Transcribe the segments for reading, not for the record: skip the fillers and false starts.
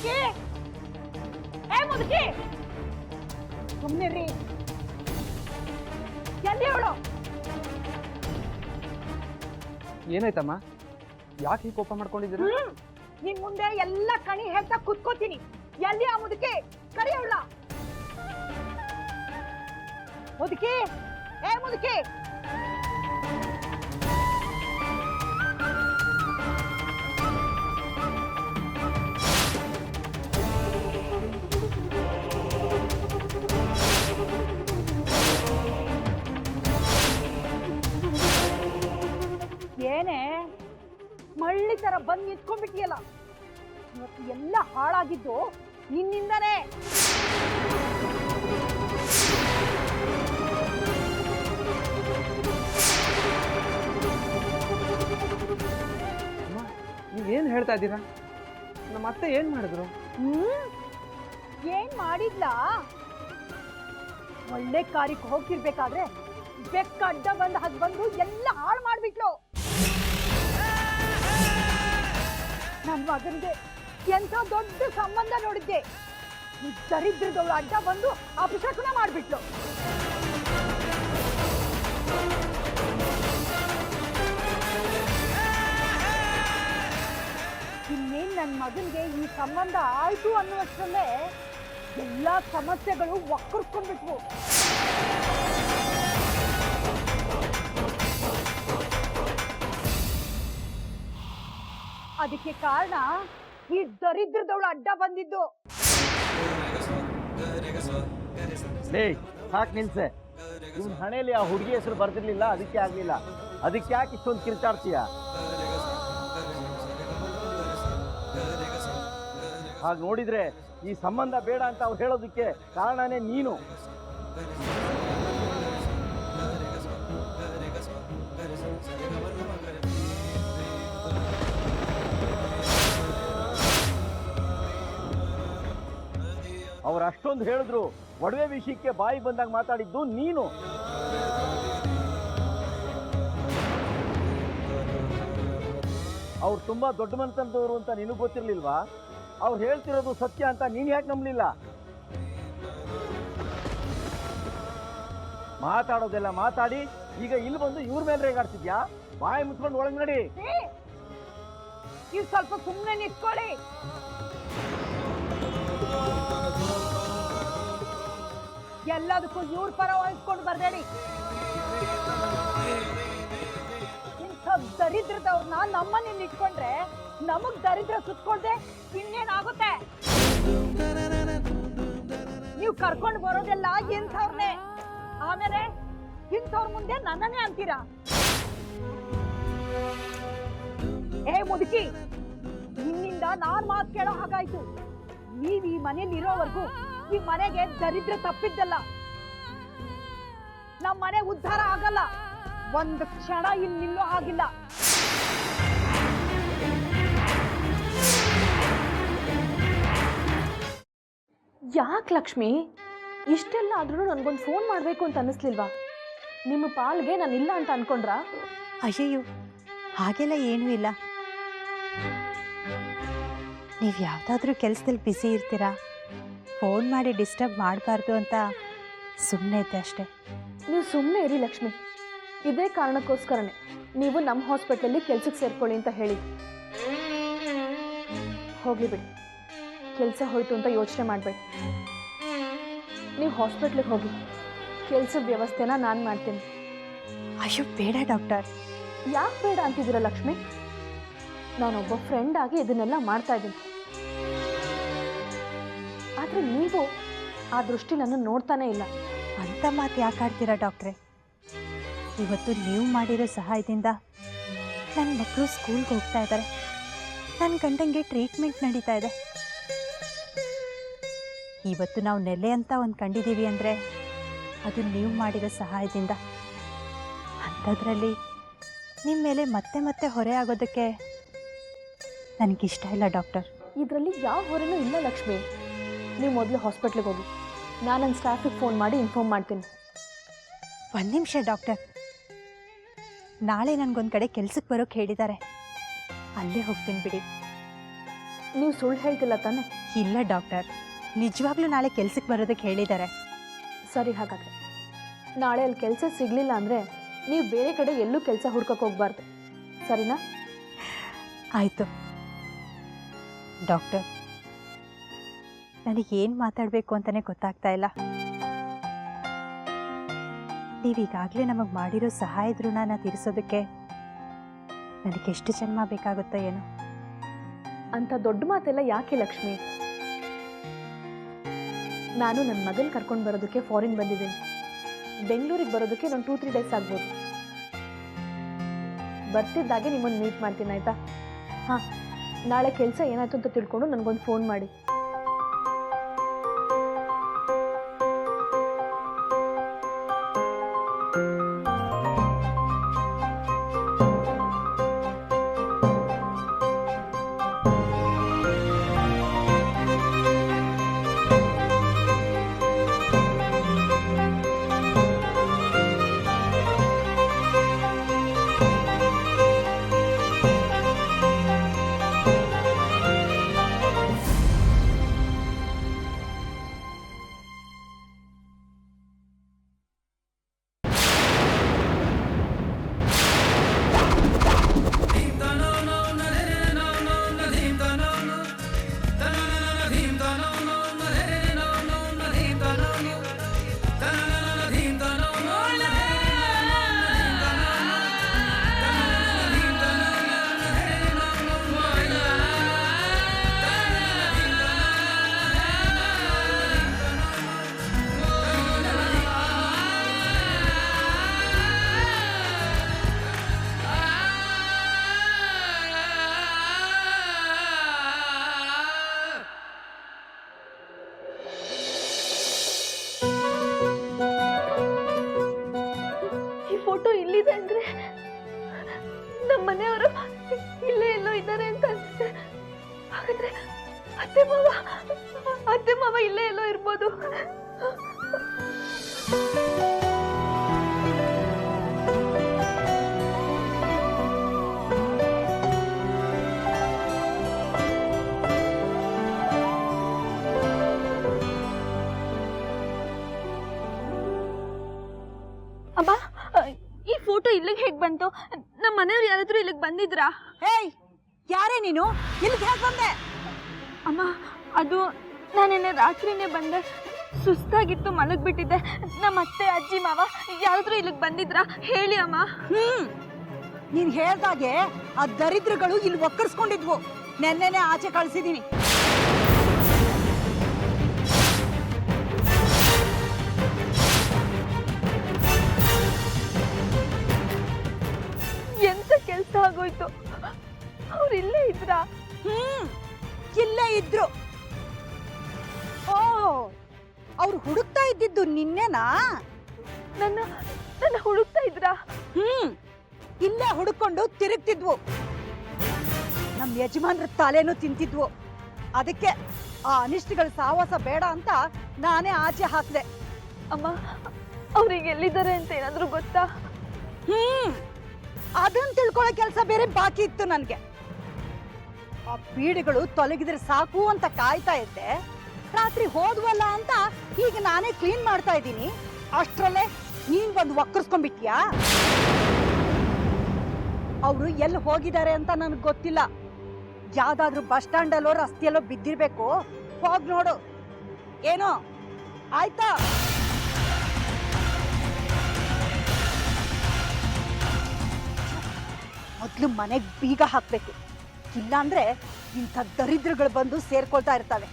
ಮುದುಕಿ ಏ ಮುದುಕಿ ಸುಮ್ಮನಿರ್ರಿ ಎಲ್ಲಿ ಅವಳು ಏನಾಯ್ತಮ್ಮ ಯಾಕೆ ಹೀಗೆ ಕೋಪ ಮಾಡ್ಕೊಂಡಿದ್ದೀರಿ ನಿನ್ ಮುಂದೆ ಎಲ್ಲ ಕಣಿ ಹೇಳ್ತಾ ಕುತ್ಕೋತೀನಿ ಎಲ್ಲಿ ಆ ಮುದುಕಿ ಕರಿ ಅವಳ ಮುದುಕಿ ಏ ಮುದುಕಿ ಏನೇ ಮಳ್ಳಿ ತರ ಬಂದ್ ನಿಂತ್ಕೊಂಡ್ಬಿಟ್ಟಿಯಲ್ಲ ಇವತ್ತು ಎಲ್ಲ ಹಾಳಾಗಿದ್ದು ನಿನ್ನಿಂದನೇ ನೀವೇನು ಹೇಳ್ತಾ ಇದ್ದೀರಾ ನಮ್ಮ ಅತ್ತೆ ಏನ್ ಮಾಡಿದ್ರು ಏನ್ ಮಾಡಿದ್ಲ ಒಳ್ಳೆ ಕಾರ್ಯಕ್ಕೆ ಹೋಗ್ತಿರ್ಬೇಕಾದ್ರೆ ಬೆಕ್ಕ ಅಡ್ಡ ಬಂದು ಎಲ್ಲ ಹಾಳು ಮಾಡ್ಬಿಟ್ಲು ನನ್ನ ಮಗನಿಗೆ ಎಂತ ದೊಡ್ಡ ಸಂಬಂಧ ನೋಡಿದ್ದೆ ದರಿದ್ರದವಳು ಅಡ್ಡ ಬಂದು ಅಪಶಕುನ ಮಾಡ್ಬಿಟ್ಲು ಇನ್ನೇನ್ ನನ್ನ ಮಗನಿಗೆ ಈ ಸಂಬಂಧ ಆಯ್ತು ಅನ್ನುವಷ್ಟರಲ್ಲೇ ಎಲ್ಲಾ ಸಮಸ್ಯೆಗಳು ಒಕ್ಕರ್ಸ್ಕೊಂಡ್ಬಿಟ್ವು ಅದಕ್ಕೆ ಕಾರಣ ಈ ದರಿದ್ರದವಳು ಅಡ್ಡ ಬಂದಿದ್ದು ಸಾಕ್ ನಿಲ್ಸೆ ಇವನ್ ಹಣೆಯಲ್ಲಿ ಆ ಹುಡುಗಿ ಹೆಸರು ಬರ್ತಿರ್ಲಿಲ್ಲ ಅದಕ್ಕೆ ಆಗ್ಲಿಲ್ಲ ಅದಕ್ಕೆ ಯಾಕೆ ಇಷ್ಟೊಂದು ಕಿರ್ಚಾಡ್ತೀಯ ಹಾಗೆ ನೋಡಿದ್ರೆ ಈ ಸಂಬಂಧ ಬೇಡ ಅಂತ ಅವ್ರು ಹೇಳೋದಕ್ಕೆ ಕಾರಣನೇ ನೀನು ಅವ್ರು ಅಷ್ಟೊಂದು ಹೇಳಿದ್ರು ಒಡವೆ ವಿಷಯಕ್ಕೆ ಬಾಯಿ ಬಂದಾಗ ಮಾತಾಡಿದ್ದು ನೀನು ಅವ್ರು ತುಂಬಾ ದೊಡ್ಡ ಮನಸ್ಸಂತವ್ರು ಅಂತ ನಿನಗೆ ಗೊತ್ತಿರ್ಲಿಲ್ವಾ ಅವ್ರು ಹೇಳ್ತಿರೋದು ಸತ್ಯ ಅಂತ ನೀನ್ ಯಾಕೆ ನಂಬಲಿಲ್ಲ ಮಾತಾಡೋದೆಲ್ಲ ಮಾತಾಡಿ ಈಗ ಇಲ್ಲಿ ಬಂದು ಇವ್ರ ಮೇಲೆ ರೇಗಾಡ್ತಿದ್ಯಾ ಬಾಯಿ ಮುಚ್ಕೊಂಡು ಒಳಗ್ ನಡಿ ನೀವು ಸ್ವಲ್ಪ ಸುಮ್ಮನೆ ನಿಂತ್ಕೊಳ್ಳಿ ಎಲ್ಲದಕ್ಕೂ ಇವ್ರ ಪರ ವಹಿಸ್ಕೊಂಡು ಬರ್ಬೇಡಿ ಇಂಥ ದರಿದ್ರದವ್ರನ್ನ ನಮ್ಮನೇಲಿ ಇಟ್ಕೊಂಡ್ರೆ ನಮಗ್ ದರಿದ್ರ ಸುತ್ಕೊಳ್ದೆ ಇನ್ನೇನಾಗುತ್ತೆ ನೀವು ಕರ್ಕೊಂಡು ಬರೋದೆಲ್ಲ ಇಂಥವ್ರನ್ನೇ ಆಮೇಲೆ ಇಂಥವ್ರ ಮುಂದೆ ನನ್ನನ್ನೇ ಅಂತೀರಾ ಏ ಮುದುಕಿ ನಿನ್ನಿಂದ ನಾನ್ ಮಾತು ಕೇಳೋ ಹಾಗಾಯ್ತು ನೀವ್ ಈ ಮನೇಲಿ ಇರೋವರೆಗೂ ಈ ಮನೆಗೆ ದರಿದ್ರ ತಪ್ಪಿದ್ದಲ್ಲ ನಮ್ಮ ಮನೆ ಉದ್ಧಾರ ಆಗಲ್ಲ ಒಂದು ಕ್ಷಣ ಇಲ್ಲಿ ನಿಲ್ಲೋ ಆಗಿಲ್ಲ ಯಾಕೆ ಲಕ್ಷ್ಮಿ ಇಷ್ಟೆಲ್ಲ ಆದ್ರೂ ನನಗೊಂದು ಫೋನ್ ಮಾಡಬೇಕು ಅಂತ ಅನ್ನಿಸ್ಲಿಲ್ವಾ ನಿಮ್ಮ ಪಾಲ್ಗೆ ನಾನು ಇಲ್ಲ ಅಂತ ಅನ್ಕೊಂಡ್ರಾ ಅಯ್ಯಯ್ಯೋ ಹಾಗೆಲ್ಲ ಏನೂ ಇಲ್ಲ ನೀವು ಯಾವುದಾದ್ರೂ ಕೆಲಸದಲ್ಲಿ ಬ್ಯುಸಿ ಇರ್ತೀರಾ ಫೋನ್ ಮಾಡಿ ಡಿಸ್ಟರ್ಬ್ ಮಾಡಬಾರ್ದು ಅಂತ ಸುಮ್ಮನೆ ಇದ್ದೆ ಅಷ್ಟೇ ನೀವು ಸುಮ್ಮನೆ ಇರಿ ಲಕ್ಷ್ಮಿ ಇದೇ ಕಾರಣಕ್ಕೋಸ್ಕರನೇ ನೀವು ನಮ್ಮ ಹಾಸ್ಪಿಟ್ಲಲ್ಲಿ ಕೆಲ್ಸಕ್ಕೆ ಸೇರ್ಕೊಳ್ಳಿ ಅಂತ ಹೇಳಿ ಹೋಗ್ಲಿ ಬಿಡಿ ಕೆಲಸ ಹೋಯ್ತು ಅಂತ ಯೋಚನೆ ಮಾಡಬೇಡಿ ನೀವು ಹಾಸ್ಪಿಟ್ಲಿಗೆ ಹೋಗಿ ಕೆಲಸದ ವ್ಯವಸ್ಥೆನ ನಾನು ಮಾಡ್ತೀನಿ ಅಯ್ಯೋ ಬೇಡ ಡಾಕ್ಟರ್ ಯಾಕೆ ಬೇಡ ಅಂತಿದ್ದೀರಾ ಲಕ್ಷ್ಮಿ ನಾನೊಬ್ಬ ಫ್ರೆಂಡ್ ಆಗಿ ಇದನ್ನೆಲ್ಲ ಮಾಡ್ತಾ ಇದ್ದೀನಿ ಆದರೆ ನೀವು ಆ ದೃಷ್ಟಿ ನನ್ನನ್ನು ನೋಡ್ತಾನೇ ಇಲ್ಲ ಅಂಥ ಮಾತು ಯಾಕೆ ಆಡ್ತೀರಾ ಡಾಕ್ಟ್ರೆ ಇವತ್ತು ನೀವು ಮಾಡಿರೋ ಸಹಾಯದಿಂದ ನನ್ನ ಮಕ್ಕಳು ಸ್ಕೂಲ್ಗೆ ಹೋಗ್ತಾ ಇದ್ದಾರೆ ನನ್ನ ಗಂಡಂಗೆ ಟ್ರೀಟ್ಮೆಂಟ್ ನಡೀತಾ ಇದೆ ಇವತ್ತು ನಾವು ನೆಲೆ ಅಂತ ಒಂದು ಕಂಡಿದ್ದೀವಿ ಅಂದರೆ ಅದು ನೀವು ಮಾಡಿರೋ ಸಹಾಯದಿಂದ ಅಂಥದ್ರಲ್ಲಿ ನಿಮ್ಮ ಮೇಲೆ ಮತ್ತೆ ಮತ್ತೆ ಹೊರೆ ಆಗೋದಕ್ಕೆ ನನಗಿಷ್ಟ ಇಲ್ಲ ಡಾಕ್ಟರ್ ಇದರಲ್ಲಿ ಯಾವ ಹೊರೆನೂ ಇಲ್ಲ ಲಕ್ಷ್ಮಿ ನೀವು ಮೊದಲು ಹಾಸ್ಪಿಟ್ಲಿಗೆ ಹೋಗಿ ನಾನು ನನ್ನ ಸ್ಟಾಫಿಗೆ ಫೋನ್ ಮಾಡಿ ಇನ್ಫಾರ್ಮ್ ಮಾಡ್ತೀನಿ ಒಂದು ನಿಮಿಷ ಡಾಕ್ಟರ್ ನಾಳೆ ನನಗೊಂದು ಕಡೆ ಕೆಲ್ಸಕ್ಕೆ ಬರೋಕ್ಕೆ ಹೇಳಿದ್ದಾರೆ ಅಲ್ಲೇ ಹೋಗ್ತೀನಿ ಬಿಡಿ ನೀವು ಸುಳ್ಳು ಹೇಳ್ತಿಲ್ಲ ತಾನೆ? ಇಲ್ಲ ಡಾಕ್ಟರ್, ನಿಜವಾಗ್ಲೂ ನಾಳೆ ಕೆಲ್ಸಕ್ಕೆ ಬರೋದಕ್ಕೆ ಹೇಳಿದ್ದಾರೆ. ಸರಿ, ಹಾಗಾದರೆ ನಾಳೆ ಅಲ್ಲಿ ಕೆಲಸ ಸಿಗಲಿಲ್ಲ ಅಂದರೆ ನೀವು ಬೇರೆ ಕಡೆ ಎಲ್ಲೂ ಕೆಲಸ ಹುಡ್ಕಕ್ಕೆ ಹೋಗ್ಬಾರ್ದು, ಸರಿನಾ? ಆಯಿತು ಡಾಕ್ಟರ್, ನನಗೇನು ಮಾತಾಡಬೇಕು ಅಂತಲೇ ಗೊತ್ತಾಗ್ತಾ ಇಲ್ಲ. ನೀವೀಗಾಗಲೇ ನಮಗೆ ಮಾಡಿರೋ ಸಹಾಯದ ಋಣನ ತೀರಿಸೋದಕ್ಕೆ ನನಗೆಷ್ಟು ಜನ್ಮ ಬೇಕಾಗುತ್ತೋ ಏನೋ. ಅಂಥ ದೊಡ್ಡ ಮಾತೆಲ್ಲ ಯಾಕೆ ಲಕ್ಷ್ಮಿ? ನಾನು ನನ್ನ ಮಗನ ಕರ್ಕೊಂಡು ಬರೋದಕ್ಕೆ ಫಾರಿನ್ ಬಂದಿದ್ದೀನಿ. ಬೆಂಗಳೂರಿಗೆ ಬರೋದಕ್ಕೆ ನಾನು 2-3 ಡೇಸ್ ಆಗ್ಬೋದು. ಬರ್ತಿದ್ದಾಗೆ ನಿಮ್ಮನ್ನು ಮೀಟ್ ಮಾಡ್ತೀನಿ, ಆಯಿತಾ? ಹಾಂ, ನಾಳೆ ಕೆಲಸ ಏನಾಯ್ತು ಅಂತ ತಿಳ್ಕೊಂಡು ನನಗೊಂದು ಫೋನ್ ಮಾಡಿ. ಫೋಟೋ ಇಲ್ಲಿದೆ ಅಂದ್ರೆ ನಮ್ಮ ಮನೆಯವರು ಇಲ್ಲೇ ಎಲ್ಲೋ ಇದ್ದಾರೆ ಅಂತ ಅನ್ಸುತ್ತೆ. ಹಾಗಾದ್ರೆ ಅತ್ತೆ ಮಾವ ಇಲ್ಲೇ ಎಲ್ಲೋ ಇರ್ಬೋದು. ಅಮ್ಮ, ಈ ಫೋಟೋ ಇಲ್ಲಿಗೆ ಹೇಗೆ ಬಂತು? ನಮ್ಮ ಮನೆಯವ್ರು ಯಾರಾದ್ರೂ ಇಲ್ಲಿಗೆ ಬಂದಿದ್ರಾ? ಹೇಯ್, ಯಾರೇ ನೀನು? ಇಲ್ಲಿಗೆ ಹೇಗೆ ಬಂದೆ? ಅಮ್ಮ, ಅದು ನಾನೆನ್ನೆ ರಾತ್ರಿನೇ ಬಂದೆ. ಸುಸ್ತಾಗಿತ್ತು, ಮಲಗ್ಬಿಟ್ಟಿದ್ದೆ. ನಮ್ಮ ಅತ್ತೆ ಅಜ್ಜಿ ಮಾವ ಯಾರಾದ್ರೂ ಇಲ್ಲಿಗೆ ಬಂದಿದ್ರಾ? ಹೇಳಿ ಅಮ್ಮ. ನೀನ್ ಹೇಳ್ದಾಗೆ ಆ ದರಿದ್ರಗಳು ಇಲ್ಲಿ ಒಕ್ಕರ್ಸ್ಕೊಂಡಿದ್ವು. ನೆನ್ನೆನೆ ಆಚೆ ಕಳ್ಸಿದೀನಿ. ಎಂತ ಕೆಲಸ ಆಗೋಯ್ತು? ಅವ್ರು ಇಲ್ಲೇ ಇದ್ರಾ? ಇಲ್ಲೇ ಇದ್ರು. ಓ, ಅವ್ರು ಹುಡುಕ್ತಾ ಇದ್ದಿದ್ದು ನಿನ್ನೆನಾ? ನನ್ನ ಹುಡುಕ್ತಾ ಇದ್ರಾ? ಇಲ್ಲೇ ಹುಡುಕೊಂಡು ತಿರುಗ್ತಿದ್ವು. ನಮ್ ಯಜಮಾನ್ರ ತಲೆನೂ ತಿಂತಿದ್ವು. ಅದಕ್ಕೆ ಆ ಅನಿಷ್ಟಗಳ ಸಾವಾಸ ಬೇಡ ಅಂತ ನಾನೇ ಆಚೆ ಹಾಕ್ದೆ. ಅಮ್ಮ, ಅವ್ರಿಗೆ ಎಲ್ಲಿದ್ದಾರೆ ಅಂತ ಏನಾದ್ರೂ ಗೊತ್ತಾ? ಅದನ್ನ ತಿಳ್ಕೊಳ್ಳೋ ಕೆಲಸ ಬೇರೆ ಬಾಕಿ ಇತ್ತು ನನ್ಗೆ. ಆ ಪೀಡೆಗಳು ತೊಲಗಿದ್ರೆ ಸಾಕು ಅಂತ ಕಾಯ್ತಾ ಇದ್ದೆ. ರಾತ್ರಿ ಹೋದ್ವಲ್ಲ ಅಂತ ಈಗ ನಾನೇ ಕ್ಲೀನ್ ಮಾಡ್ತಾ ಇದ್ದೀನಿ. ಅಷ್ಟ್ರಲ್ಲೇ ನೀನ್ ಬಂದು ಒಕ್ಕರ್ಸ್ಕೊಂಡ್ಬಿಟ್ಯಾ? ಅವರು ಎಲ್ಲಿ ಹೋಗಿದ್ದಾರೆ ಅಂತ ನನಗೆ ಗೊತ್ತಿಲ್ಲ. ಯಾವ್ದಾದ್ರು ಬಸ್ ಸ್ಟ್ಯಾಂಡ್ ಅಲ್ಲೋ ರಸ್ತೆಯಲ್ಲೋ ಬಿದ್ದಿರ್ಬೇಕು. ಹೋಗ್ ನೋಡು. ಏನೋ ಆಯ್ತಾ? ಮೊದ್ಲು ಮನೆಗ್ ಬೀಗ ಹಾಕ್ಬೇಕು. ಇಲ್ಲಾಂದ್ರೆ ಇಂಥ ದರಿದ್ರಗಳು ಬಂದು ಸೇರ್ಕೊಳ್ತಾ ಇರ್ತವೆ.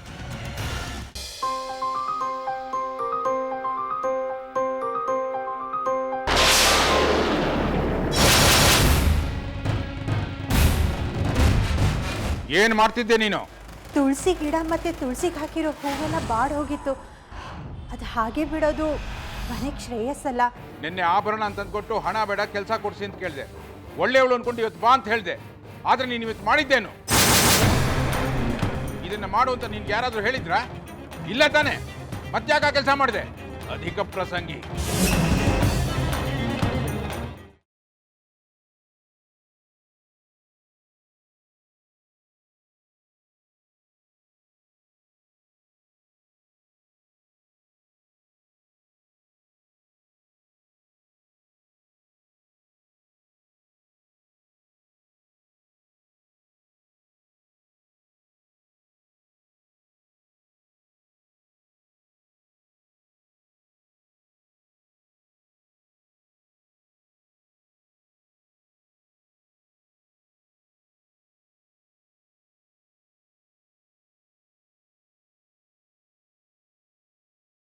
ಏನ್ ಮಾಡ್ತಿದ್ದೆ ನೀನು? ತುಳಸಿ ಗಿಡ ಮತ್ತು ತುಳಸಿಗೆ ಹಾಕಿರೋ ಹೂವೆಲ್ಲ ಬಾಡ್ ಹೋಗಿತ್ತು. ಅದು ಹಾಗೆ ಬಿಡೋದು ಮನೆಗೆ ಶ್ರೇಯಸ್ಸಲ್ಲ. ನಿನ್ನೆ ಆಭರಣ ಅಂತಂದ್ಕೊಟ್ಟು ಹಣ ಬೇಡ ಕೆಲಸ ಕೊಡ್ಸಿ ಅಂತ ಕೇಳಿದೆ. ಒಳ್ಳೆಯವಳು ಅನ್ಕೊಂಡು ಇವತ್ತು ಬಾ ಅಂತ ಹೇಳಿದೆ. ಆದ್ರೆ ನೀನು ಇವತ್ತು ಮಾಡಿದ್ದೇನು? ಇದನ್ನ ಮಾಡು ಅಂತ ನಿನ್ಗೆ ಯಾರಾದ್ರೂ ಹೇಳಿದ್ರಾ? ಇಲ್ಲ ತಾನೆ? ಮತ್ತ್ಯಾಕ ಕೆಲಸ ಮಾಡಿದೆ? ಅಧಿಕ ಪ್ರಸಂಗಿ.